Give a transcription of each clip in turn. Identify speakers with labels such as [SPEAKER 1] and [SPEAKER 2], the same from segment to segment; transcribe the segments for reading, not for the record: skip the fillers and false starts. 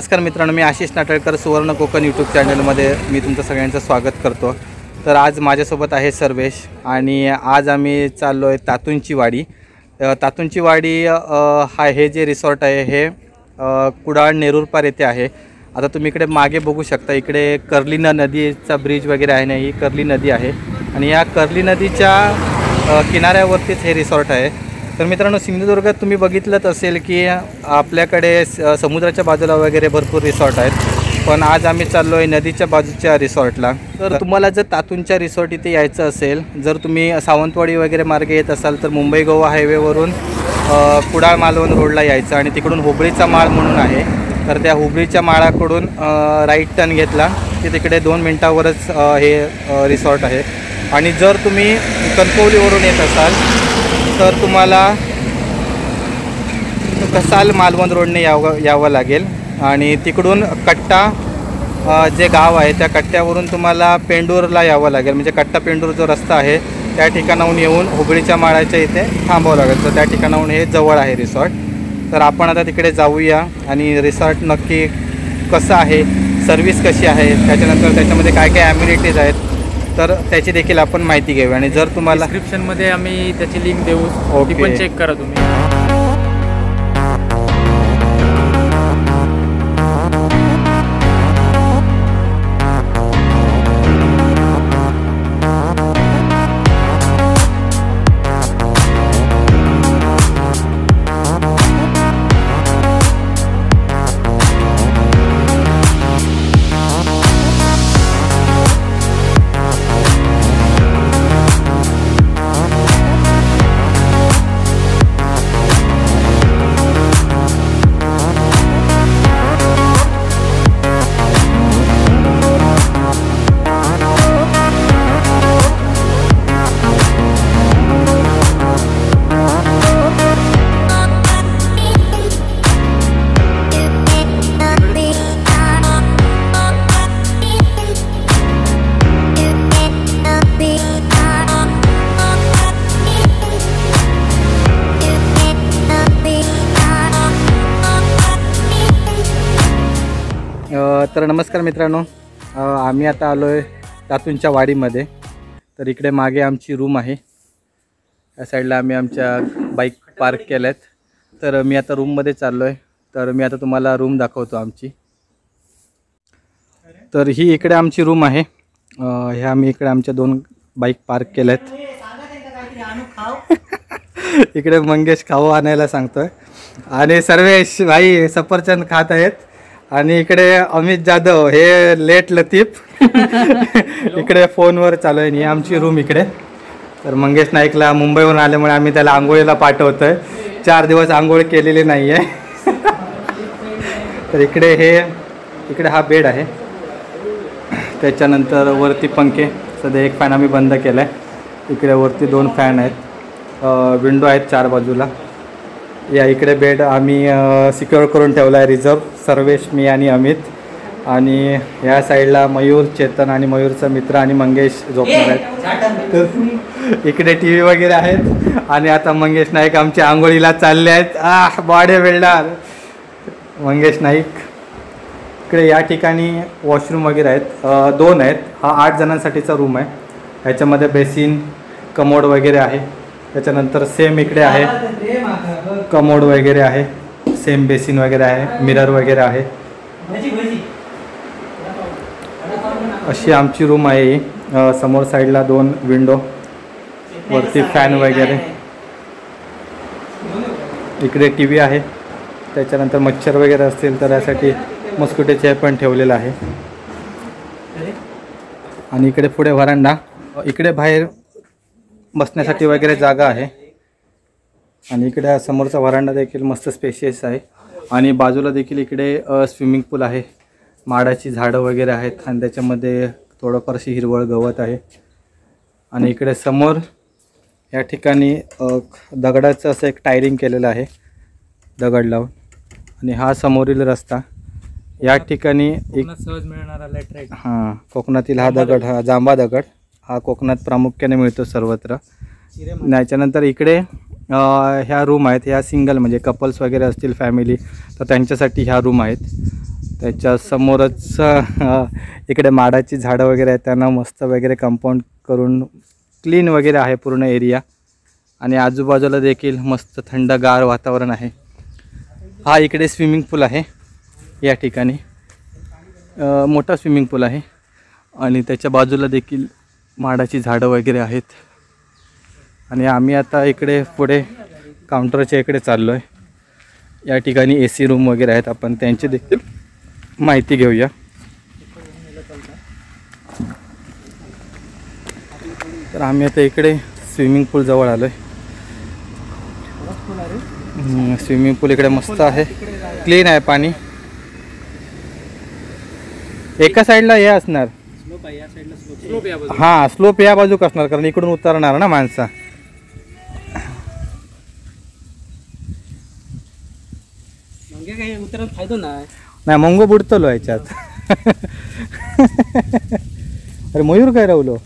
[SPEAKER 1] नमस्कार मित्रांनो, मी आशिष नाटळकर सुवर्ण कोकण यूट्यूब चॅनलमध्ये मी तुमचं सगळ्यांचं स्वागत करतो। तर आज माझ्यासोबत आहे सर्वेश आणि आज आम्ही चाललो आहे तातूंची वाडी। तातूंची वाडी हे जे रिसॉर्ट आहे हे कुडाळ नेरूरपार येथे आहे। आता तुम्ही इकडे मागे बघू शकता, इकडे कर्लिना नदीचा ब्रिज वगैरे आहे ना, ही कर्ली नदी आहे आणि या कर्ली नदीच्या किनाऱ्यावरतीच हे रिसॉर्ट आहे। तर मित्रांनो, सिंधुदुर्गात तुम्ही बघितलंच असेल की आपल्याकडे समुद्राच्या बाजूला वगैरे भरपूर रिसॉर्ट आहेत, पण आज आम्ही चाललो आहे नदीच्या बाजूच्या रिसॉर्टला। तर तुम्हाला जर तातूंच्या रिसॉर्ट इथे यायचं असेल, जर तुम्ही सावंतवाडी वगैरे मार्गे येत असाल तर मुंबई गोवा हायवेवरून कुडाळ मालवण रोडला यायचं आणि तिकडून हुबळीचा माळ म्हणून आहे, तर त्या हुबळीच्या माळाकडून राईट टर्न घेतला की तिकडे 2 मिनिटावरच हे रिसॉर्ट आहे। आणि जर तुम्ही कणकवलीवरून येत असाल तर तुम्हाला कसाल मालवण रोडने यावं लागेल आणि तिकडून कट्टा जे गाव आहे त्या कट्ट्यावरून तुम्हाला पेंडूरला यावं लागेल। म्हणजे कट्टा पेंडूर जो रस्ता आहे त्या ठिकाणाहून येऊन हुबळीच्या माळाच्या इथे थांबावं लागेल। तर त्या ठिकाणाहून हे जवळ आहे रिसॉर्ट। तर आपण आता तिकडे जाऊया आणि रिसॉर्ट नक्की कसं आहे, सर्विस कशी आहे, त्याच्यानंतर त्याच्यामध्ये काय काय ॲम्युनिटीज आहेत तर त्याची देखील आपण माहिती घेऊ। आणि जर तुम्हाला
[SPEAKER 2] डिस्क्रिप्शनमध्ये आम्ही त्याची लिंक देऊ, ती पण चेक करा तुम्ही।
[SPEAKER 1] तर नमस्कार मित्रांनो, आम्ही आता आलो आहे तातूंच्या वाडीमध्ये। तर इकडे मागे आमची रूम आहे, या साईडला आम्ही आमच्या बाईक पार्क केल्यात। तर मी आता रूममध्ये चाललो आहे, तर मी आता तुम्हाला रूम दाखवतो आमची। तर ही इकडे आमची रूम आहे, ह्या आम्ही इकडे आमच्या 2 बाईक पार्क केल्यात। इकडे मंगेश खाऊ आणायला सांगतोय आणि सर्वेश भाई सफरचंद खात आहेत आणि इकडे अमित जाधव हे लेट लतीफ इकडे फोनवर चालू आहे। ही आमची रूम इकडे। तर मंगेश नाईकला मुंबईवरून आल्यामुळे आम्ही त्याला आंघोळीला पाठवतो आहे, 4 दिवस आंघोळ केलेली नाही आहे। तर इकडे हा बेड आहे, त्याच्यानंतर वरती पंखे, सध्या 1 फॅन आम्ही बंद केला आहे। इकडे वरती 2 फॅन आहेत, विंडो आहेत 4 बाजूला। या इकडे बेड आम्ही सिक्युअर करून ठेवला आहे, रिझर्व, सर्वेश, मी आणि अमित। आणि या साईडला मयूर, चेतन आणि मयूरचा मित्र आणि मंगेश झोपणार आहेत। तर इकडे TV वगैरे आहेत आणि आता मंगेश नाईक आमच्या आंघोळीला चालले आहेत। Body builder Mangesh Naik. इकडे या ठिकाणी वॉशरूम वगैरे आहेत, 2 आहेत। हा 8 जणांसाठीचा रूम आहे, ह्याच्यामध्ये बेसिन, कमोड वगैरे आहे। त्याच्यानंतर सेम इकडे आहे, कमोड वगैरे आहे, सेम बेसिन वगैरे आहे, मिरर वगैरे आहे। अशी आमची रूम आहे। समोर साईडला 2 विंडो, वरती फॅन वगैरे, इकडे TV आहे। त्याच्यानंतर मच्छर वगैरे असतील तर यासाठी मस्किटोचे पण ठेवलेलं आहे। आणि इकडे पुढे व्हरांडा, इकडे बाहेर बसण्यासाठी वगैरे जागा आहे। आणि इकडे समोरचा व्हरांडा देखील मस्त स्पेशियस आहे आणि बाजूला देखील इकडे स्विमिंग पूल आहे, माडाची झाडं वगैरे आहेत आणि त्याच्यामध्ये थोडंफार अशी हिरवळ गवत आहे। आणि इकडे समोर या ठिकाणी दगडाचं असं एक टायरिंग केलेलं आहे, दगड लावून। आणि हा समोरील रस्ता, या ठिकाणी एक
[SPEAKER 2] सहज मिळणारा लॅटराइट,
[SPEAKER 1] हां, कोकणातील हा दगड, हा जांबा दगड, हा कोकणात प्रामुख्याने मिळतो सर्वत्र। त्याच्यानंतर इकडे ह्या रूम आहेत, ह्या सिंगल म्हणजे कपल्स वगैरे असतील फॅमिली तर त्यांच्यासाठी ह्या रूम आहेत। त्याच्या समोरच इकडे माडाची झाडं वगैरे आहेत, त्यांना मस्त वगैरे कंपाऊंड करून क्लीन वगैरे आहे पूर्ण एरिया. आणि आजूबाजूला देखील मस्त थंडगार वातावरण आहे. हा इकडे स्विमिंग पूल आहे या ठिकाणी, मोठा स्विमिंग पूल आहे. आणि त्याच्या बाजूला देखील माडाची झाडं वगैरे आहेत. आणि आम्ही आता इकडे पुढे काउंटरच्या इकडे चाललो आहे. या ठिकाणी AC रूम वगैरे आहेत, आपण त्यांची देखील माहिती घेऊया. तर आम्ही आता इकडे स्विमिंग पूल जवळ आलो आहे. स्विमिंग पूल इकडे मस्त आहे, क्लीन आहे पाणी. एका साईडला हे असणार, हां स्लोप या बाजूक असणार, कारण इकडून उतरणार ना माणसा.
[SPEAKER 2] फायदा
[SPEAKER 1] नाही मंगो बुडतलो याच्यात. अरे मयूर काय राहुलो.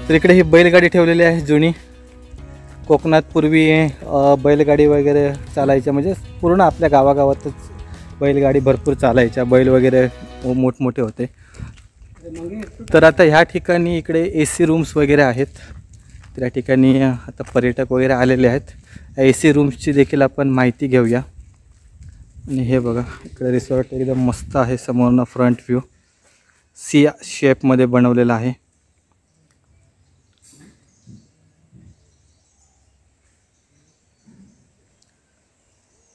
[SPEAKER 1] तर इकडे ही बैलगाडी ठेवलेली आहे जुनी. कोकणात पूर्वी बैलगाडी वगैरे चालायच्या, म्हणजे पूर्ण आपल्या गावागावातच बैलगाडी भरपूर चालायच्या, बैल वगैरे मोठमोठे होते. तर आता ह्या ठिकाणी इकडे AC रूम्स वगैरे आहेत. तर या ठिकाणी आता पर्यटक वगैरे आलेले आहेत. AC रूम्सची देखील आपण माहिती घेऊया. आणि हे बघा इकडे रिसॉर्ट एकदम मस्त आहे, समोरनं फ्रंट व्ह्यू सी शेपमध्ये बनवलेला आहे.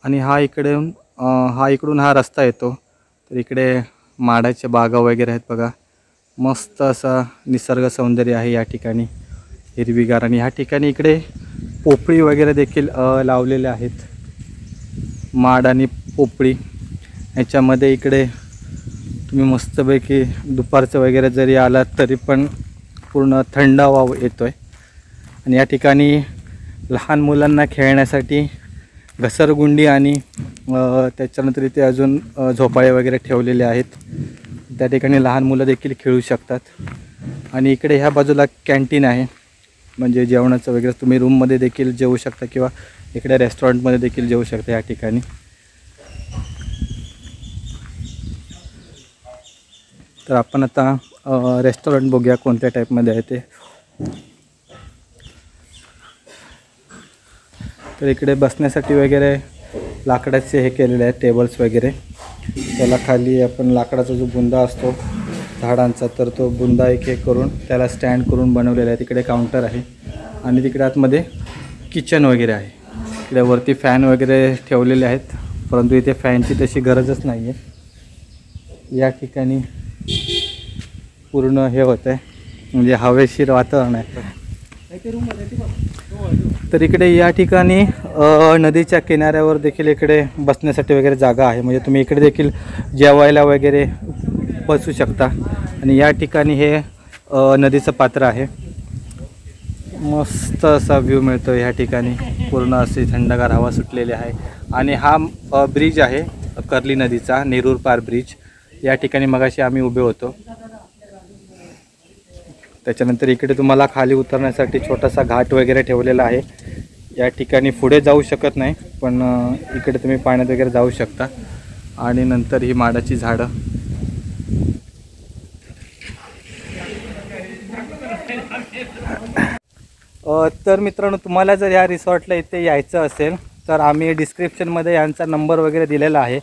[SPEAKER 1] आणि हा इकडून हा रस्ता येतो. तर इकडे माडाच्या बागा वगैरे आहेत बघा, मस्त असा निसर्ग सौंदर्य आहे या ठिकाणी, हिरवीगार. आणि ह्या ठिकाणी इकडे पोपळी वगैरे देखील लावलेले आहेत, माड आणि पोपळी. ह्याच्यामध्ये इकडे तुम्ही मस्तपैकी दुपारचं वगैरे जरी आलात तरी पण पूर्ण थंड हवा येतो आहे. आणि या ठिकाणी लहान मुलांना खेळण्यासाठी घसरगुंडी आणि त्याच्यानंतर इथे अजून झोपाळे वगैरे ठेवलेले आहेत. त्या ठिकाणी लहान मुलं देखील खेळू शकतात. आणि इकडे ह्या बाजूला कॅन्टीन आहे, म्हणजे जेवणाचं वगैरे तुम्ही रूममध्ये देखील जेवू शकता किंवा इकडे रेस्टॉरंटमध्ये देखील जेवू शकता या ठिकाणी. तर आपण आता रेस्टॉरंट बघूया कोणत्या टाईपमध्ये आहे ते. तर इकडे बसण्यासाठी वगैरे लाकडाचे हे केलेले आहेत टेबल्स वगैरे. त्याला खाली आपण लाकडाचा जो बुंदा असतो झाडांचा, तर तो बुंदा एक हे करून त्याला स्टँड करून बनवलेला आहे. तिकडे काउंटर आहे आणि तिकडे आतमध्ये किचन वगैरे आहे. इकडे वरती फॅन वगैरे ठेवलेले आहेत, परंतु इथे फॅनची तशी गरजच नाही आहे. या ठिकाणी पूर्ण हे होतं आहे, म्हणजे हवेशीर वातावरण आहे. तर इकडे या ठिकाणी नदीच्या किनाऱ्यावर देखील इकडे बसण्यासाठी वगैरे जागा आहे, म्हणजे तुम्ही इकडे देखील जेवायला वगैरे बसू शकता. आणि या ठिकाणी हे नदीचं पात्र आहे, मस्त असा व्ह्यू मिळतो या ठिकाणी. पूर्ण अशी थंडगार हवा सुटलेली आहे. आणि हा ब्रिज आहे कर्ली नदीचा, नेरूर पार ब्रिज. या ठिकाणी मगाशी आम्ही उभे होतो. त्याच्यानंतर इकडे तुम्हाला खाली उतरण्यासाठी छोटासा घाट वगैरे ठेवलेला आहे. या ठिकाणी पुढे जाऊ शकत नाही, पण इकडे तुम्ही पाण्यात वगैरे जाऊ शकता. आणि नंतर ही माडाची झाडं. तर मित्रांनो, तुम्हाला जर या रिसॉर्टला इथे यायचं असेल तर आम्ही डिस्क्रिप्शनमध्ये यांचा नंबर वगैरे दिलेला आहे.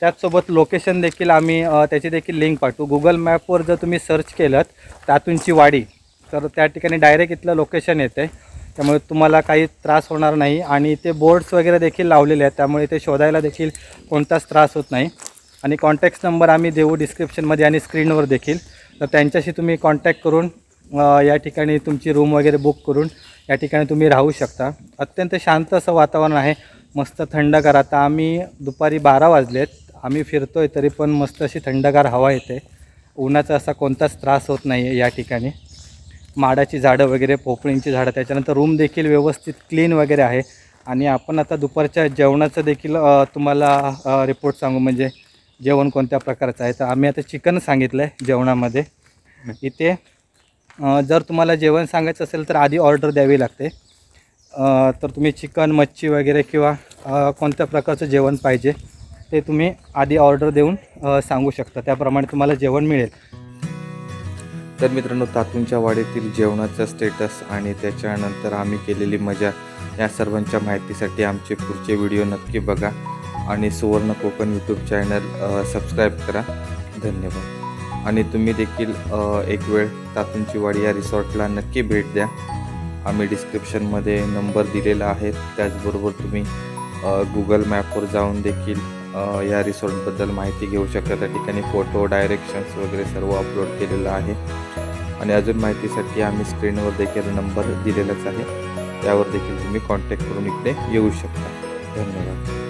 [SPEAKER 1] त्याचसोबत लोकेशन देखील आम्ही त्याची देखील लिंक पाठवू. गुगल मॅपवर जर तुम्ही सर्च केलं तातूंची वाडी तर त्या ठिकाणी डायरेक्ट इथलं लोकेशन येते. त्यामुळे तुम्हाला काही त्रास होणार नाही आणि ते बोर्ड्स वगैरे देखील लावलेले आहेत, त्यामुळे ते शोधायला देखील कोणताच त्रास होत नाही. आणि कॉन्टॅक्ट नंबर आम्ही देऊ डिस्क्रिप्शनमध्ये आणि स्क्रीनवर देखील. तर त्यांच्याशी तुम्ही कॉन्टॅक्ट करून या ठिकाणी तुमची रूम वगैरे बुक करून या ठिकाणी तुम्ही राहू शकता. अत्यंत शांत असं वातावरण आहे, मस्त थंडगार. आता आम्ही दुपारी 12 वाजलेत, आम्ही फिरतो आहे तरी पण मस्त अशी थंडगार हवा येते. उन्हाचा असा कोणताच त्रास होत नाही आहे या ठिकाणी. माडाची झाडं वगैरे, पोपळींची झाडं, त्याच्यानंतर रूम देखील व्यवस्थित क्लीन वगैरे आहे. आणि आपण आता दुपारच्या जेवणाचं देखील तुम्हाला रिपोर्ट सांगू, म्हणजे जेवण कोणत्या प्रकारचं आहे. तर आम्ही आता चिकन सांगितलं आहे जेवणामध्ये. इथे जर तुम्हाला जेवण सांगायचं असेल तर आधी ऑर्डर द्यावी लागते. तर तुम्ही चिकन, मच्छी वगैरे किंवा कोणत्या प्रकारचं जेवण पाहिजे ते तुम्ही आधी ऑर्डर देऊन सांगू शकता, त्याप्रमाणे तुम्हाला जेवण मिळेल.
[SPEAKER 3] तर मित्रांनो, तातूंच्या वाडीतील जेवणाचा स्टेटस आणि त्याच्यानंतर आम्ही केलेली मजा या सर्वांच्या माहितीसाठी आमचे पुढचे व्हिडिओ नक्की बघा आणि सुवर्ण कोकण यूट्यूब चॅनल सबस्क्राईब करा. धन्यवाद. आणि तुम्ही देखील एक वेळ तातूंची वाडी या रिसॉर्टला नक्की भेट द्या. आम्ही डिस्क्रिप्शनमध्ये नंबर दिलेला आहे. त्याचबरोबर तुम्ही गुगल मॅपवर जाऊन देखील या रिसॉर्टबद्दल माहिती घेऊ शकता. त्या ठिकाणी फोटो, डायरेक्शन्स वगैरे सर्व अपलोड केलेलं आहे. आणि अजून माहितीसाठी आम्ही स्क्रीनवर देखील नंबर दिलेलाच आहे, त्यावर देखील तुम्ही कॉन्टॅक्ट करून इकडे येऊ शकता. धन्यवाद.